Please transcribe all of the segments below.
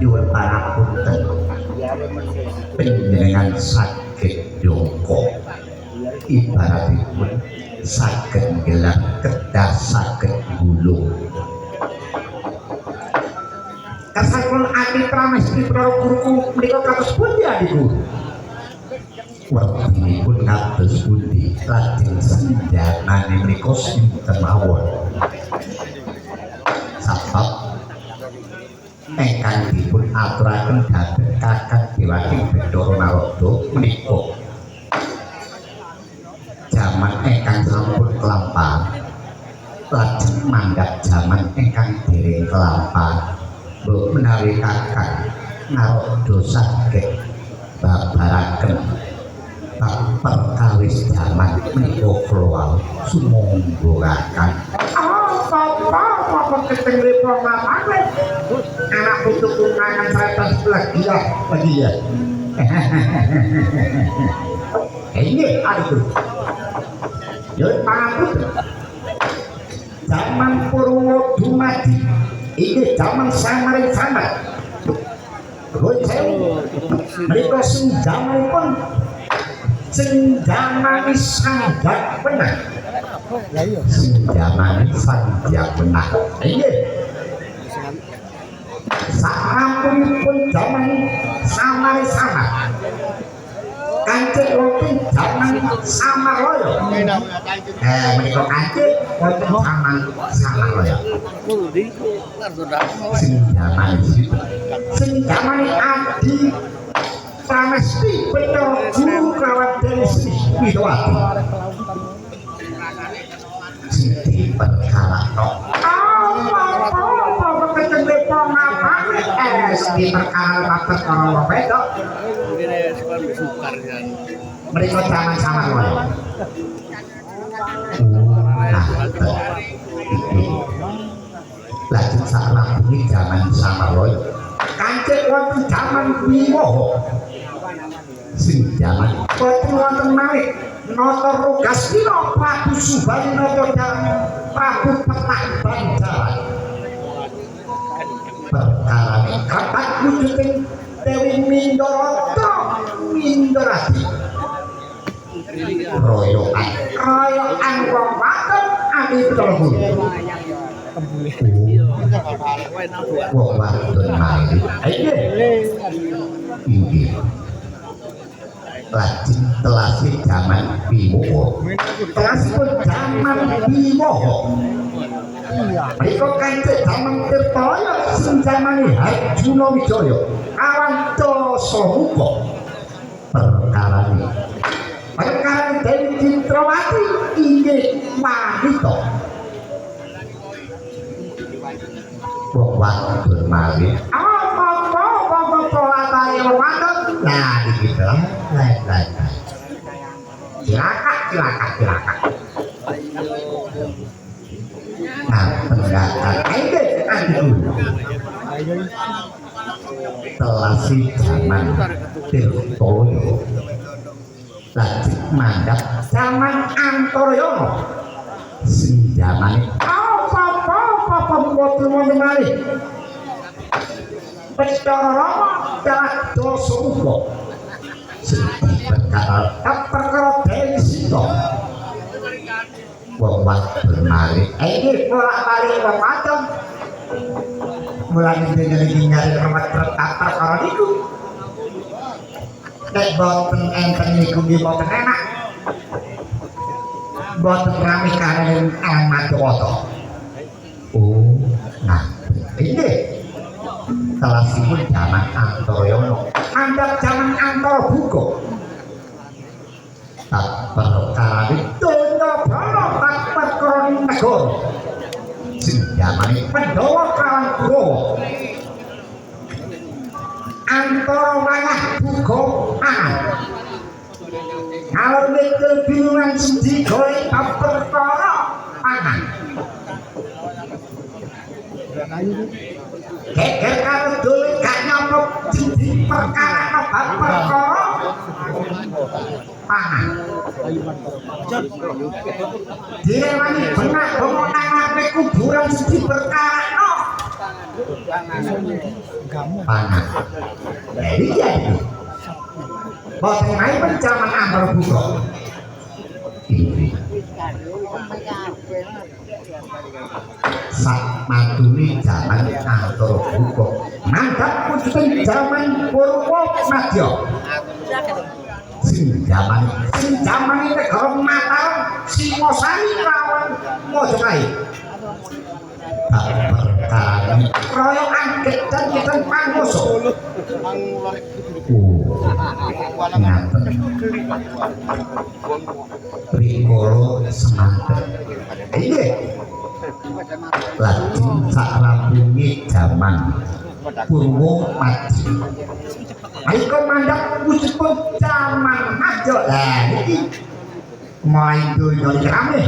nyuwun pangapunten panjenengan saged nyangka ibaratipun saged gelar kedah saged gulung kasampun ati pramesti para guruku menika kados pundi adiku wektinipun kados pundi lajeng sindangane menika sinten mawon sabab ingkang dipun aturaken dhateng Kakang Dewaki Bathara Narada menika jaman ingkang sampun kelampahan lajeng mandhap jaman ingkang dereng kelampahan mbok menawi Kakang Narada saged babaraken perkawis jaman menika kula sumanggaken apa ketengre pengalaman anak putu kunangan setan sebelah lagi ya ini adikku yuk pangapunten zaman Purwo dumadi ini zaman samaring sangat mereka senjamanipun senjamani sangat benar senjamani sangat benar ini sahampunipun zaman samaring sangat kancik wonten zaman Samaraya menika kancik wonten zaman Samaraya senjamani adi pramesti Bathara Guru kelawan Dewi Sri Widowati sing perkarakno apa ketengre pengalaman sing perkara perkara wedok mereka zaman Samaraya lajeng saklabunge zaman Samaraya kancik wonten zaman Wiwaha sing zaman boten wonten malih Nata Rogastina Prabu Subanata dan Prabu Petak Banjaran perkarane kapat wujuding Dewi Mindorata Mindorati royokan wong wadon ati Bathara Guru wong wadon malih inggih lajeng telasi zaman Wiwaha telasipun zaman Wiwaha menika kancik zaman Tirtaya sing zamane Harjuna Wijaya kawan Dasamuka perkarane Dewi Citrawati inggih wanita wong wadon malih apa latare wong wadon nah iki to cilaka nah pendakan ini telasi zaman Tirtaya lajeng mandhap zaman Antarayana sing zamane apa mboten wonten malih Bathara Rama dan Dasamuka sing perkara Dewi Sita wong wadon malih iki bolak-balik wong wadon mulane dene iki nyari remet perkara niku nek boten enten niku nggih boten enak boten rame karen Amadwata nah ini telasipun zaman Antarayana andhap zaman Antarabuka perkara donya bala perkara negara sing zamane Pandhawa kawan Kurawa antara wayah buka angan kalau mikir bingungan sedih goe perkara pangan geger karo dole gak nyamuk di perkara perkara pangan direwani benak pemenang kuburan sedih perkara pangan. Iya itu. Boten main pencaman ambar buka. Ini. Sak matuni jaman antara buka. Mantap wujudin jaman purwa madya. Sing jaman ini negara Mataram Singosari lawan Mojopahit. Perkara royokan gedang gedang Panguso. Ngaten. Rikolo semangat. Iya. Lajeng sakrabungi jaman Purwo Madi. Ayo mandap wujudipun jaman madya. Lah iki mulai donya rame.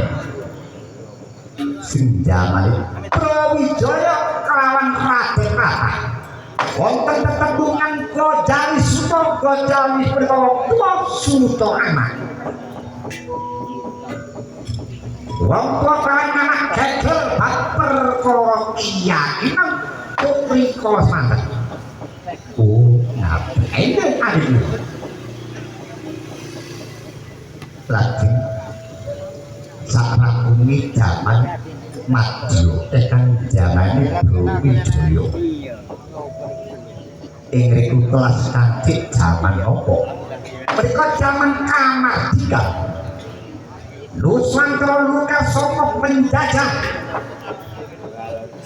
Sing jaman Brawijaya kelawan Raden Ratah. Wonten tetembungan Gojali Suto Gojali perkara tuwa Suto anak. Wong tuwa kelawan anak gegel bab perkara keyakinan putrika semanten. Oh, nah, ini ada dulu. Lajeng sakrabungi jaman madya tekan jamane Brawijaya. Ing riku kelas kancik jaman apa? Mereka jaman Kamardika. Nusantara luka saka penjajah.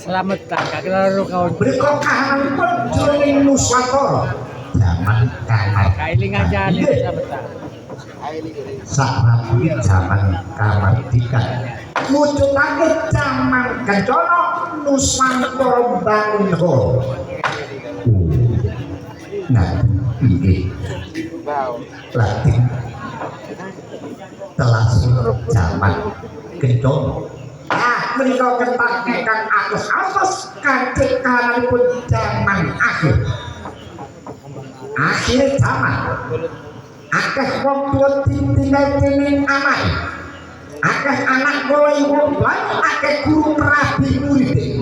Selamat tak kelaru kawan. Mereka kahananipun jroning Nusantara. Jaman Kamardika. Kailing aja nih selamat tak. Sakrabungi jaman Kamardika. Mujudake jaman Kencana Nusantara bangun. Nah, ini Latin telah zaman Kencana. Menika kentak ingkang atus-atus kanthi kananipun jaman akhir. Akhir zaman. Akeh wong tuwa ditinggal dening anak. Akeh anak golek wong lan akeh guru rabi murid.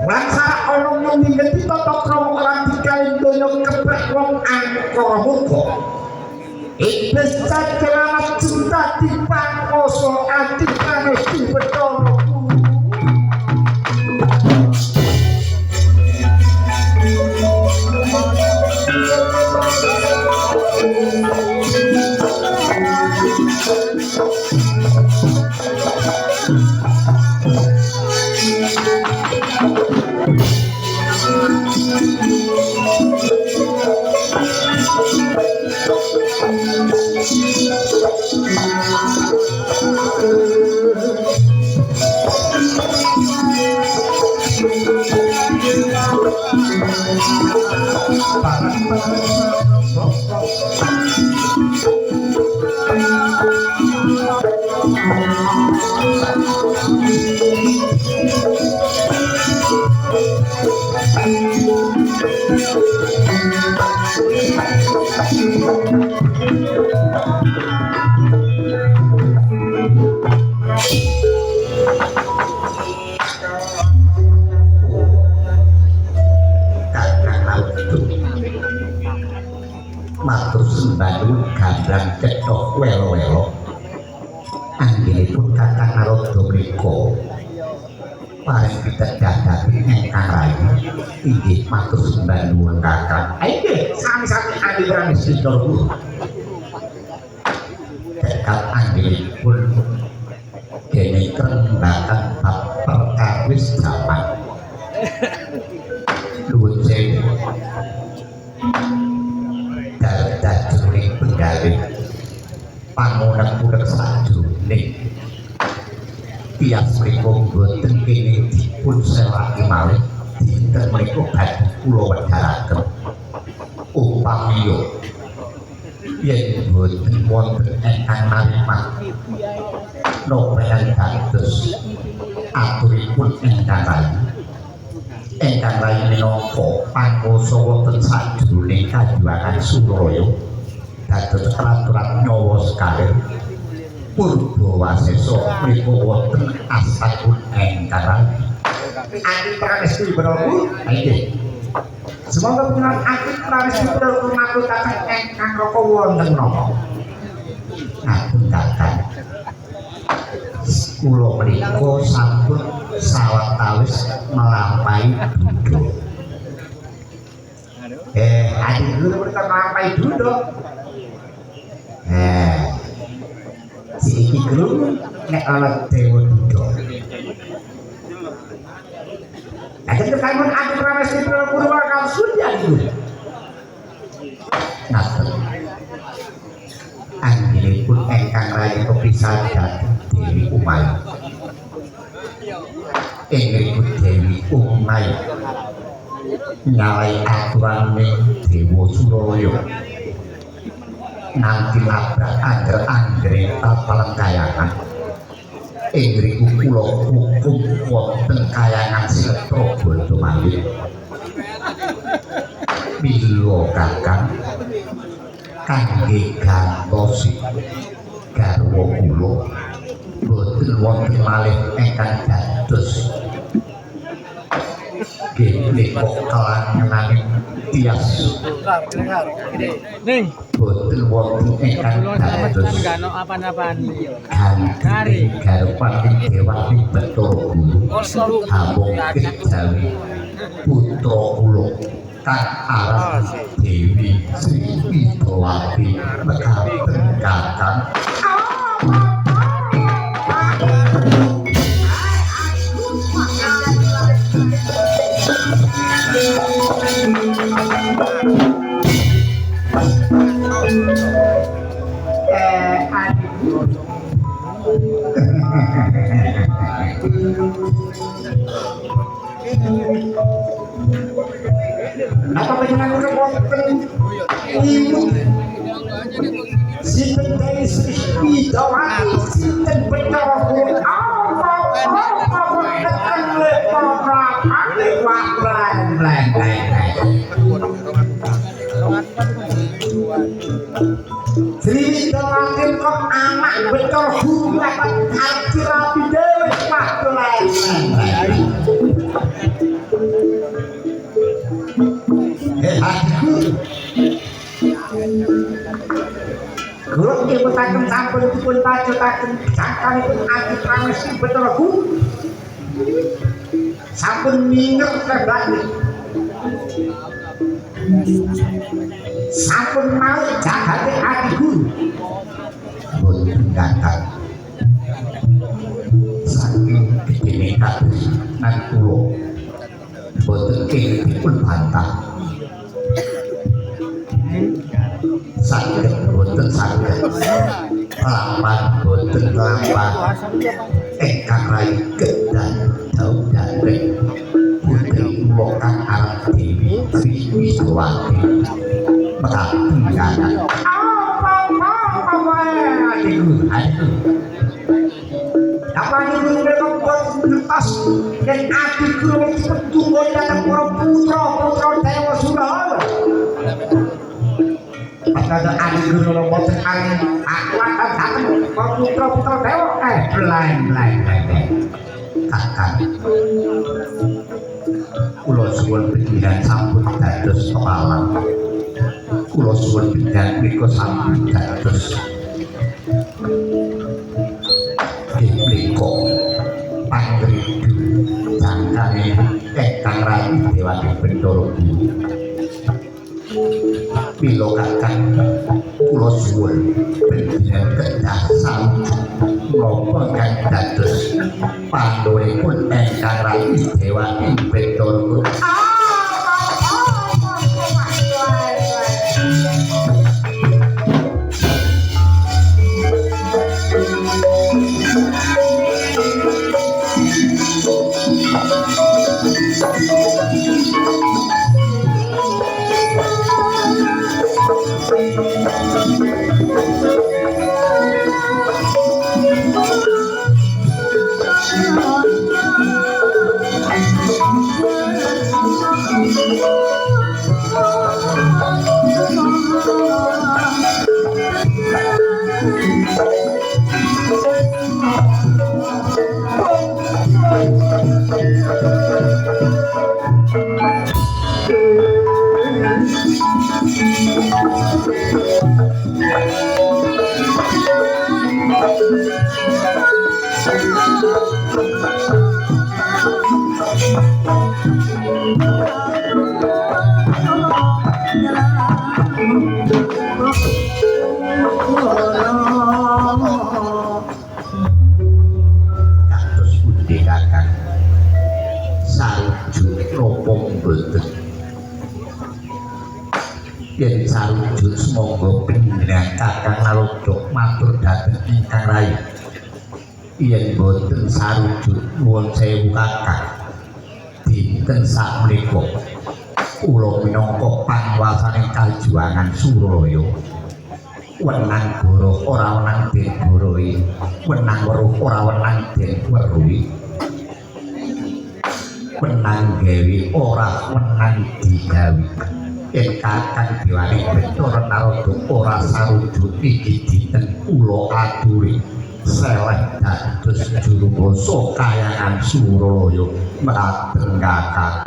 Wansara ana mung ngerti tata krama lan dikaling donya keprek wong angkara murka. Iblis cakelamat cinta dipangoso ati panes dibetara. Matur sembahipun gandang cethok welo-welo. Anggenipun Kakang Narada menika paring pitedhah-dhateng ingkang rayi. Inggih matur sembah nuwun Kakang. Inggih sami-sami adi prami sedulur. Dekat anggenipun dene krembakan bab perkawis jaman. Nuwun sewu. Dadane penggawe pangunek-unek sajroning tias mriku boten kene dipun sewake malih dinten menika badhe kula wedharaken upamiya yen boten wonten ingkang narimat nopelan dados aturipun ingkang rayi minangka panguwasa wonten sajroning kajuangan Suraya dados peraturan nyawa sekalian Purbawasesa mriku wonten astagipun ingkang rayi. Adi pramesti Prabu. Inggih. Semoga penjualan aktif pranis dipun rumaku datang engkang koko wonten nopo. Ngapun datang. Kulo menika sampun sawetawis melampaui duduk. Adik guru menika melampaui duduk. Si iki guru nek ana dewa duduk. Lajeng kekaipun adik pranes dipun purwakal sunya iku. Ngaten. Anggenipun engkang rayi kepisah dhateng Dewi Umay. Inggih Dewi Umay nyalai aturane Dewa Suraya. Nanti labrak angger-anggere palengkayangan. Inggih kula hukum wonten kayangan Sinetra Balamalih. Mila Kakang kangge gantosi garwa kula boten wonten malih ingkang dados menika kelangenaning tias Ning, boten wonten ingkang dados ganti garpan dewa Bathara Guru hamung kejawi putra kula kang aran Dewi Sri Widawati mekaten Kakang. Apa panjenengan wonten ibu sinten Dewi Sri Widawati sinten Bathara Guru apa Sri Widawati kok anak Bathara Guru dapat arti rapi dewe Guru nyebutaken sampun dipun pajotaken jangkanipun ati pramesti Bathara Guru. Sampun minger kebati. Sampun mau jagate ati Guru. Boten datang. Saking gedene kados lan kula boten kenging dipun bantah. Saged boten saged lampah boten lampah ingkang rayi kedah daun jatrik putri kula kang aran Dewi Sri Widawati mekaten Kakang. Apa adikku apa niku mereka buat menentas dan adikku wis petunggal datang para putra Dewa Suraya. Ada adik guru boten angin aku akan datang putra dewa belai Kakang kula suwun pikiran sampun dados pepalang kula suwun pikiran menika sampun dados menika panggridu jangkane ingkang rayi Dewati Bathara Guru. Mila Kakang kula suwun panjenengan kedah sanjung menapa kang dados pandhawipun ingkang rayi Dewati Bathara Guru. Kados pundi Kakang sarujuk napa mboten yen sarujuk semangga panjenengan Kakang Narodok matur dhateng ingkang rayi yen boten sarujuk nuwun sewu Kakang dinten sakmenika kula minangka panguwasaning kaljuangan Suralaya wenang goro ora wenang den goroi wenang weruh ora wenang den weruhi wenang gawe ora wenang digawe yen Kakang Dewaning Bathara Narodok ora sarujuk iki dinten kula aturi seleh dados juru basa kayangan Suralaya mrateng Kakang.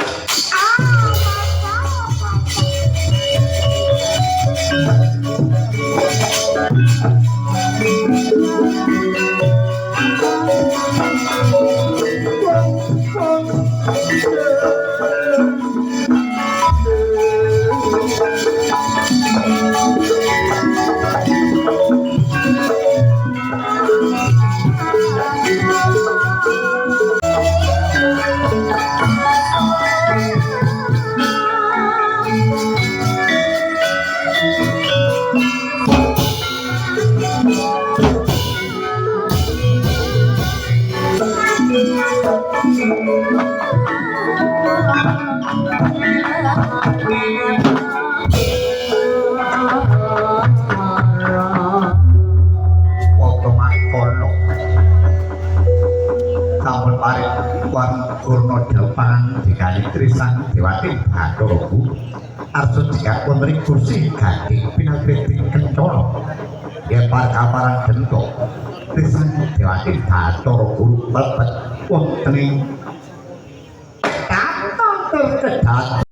Sampun paring warna dapan dikali Trisang Dewaning Bathara Guru arsa dikapun ring kursi gading pinagriting kencana yen parkaparan gento Trisang Dewaning Bathara Guru mlebet wonten ing katon terkedat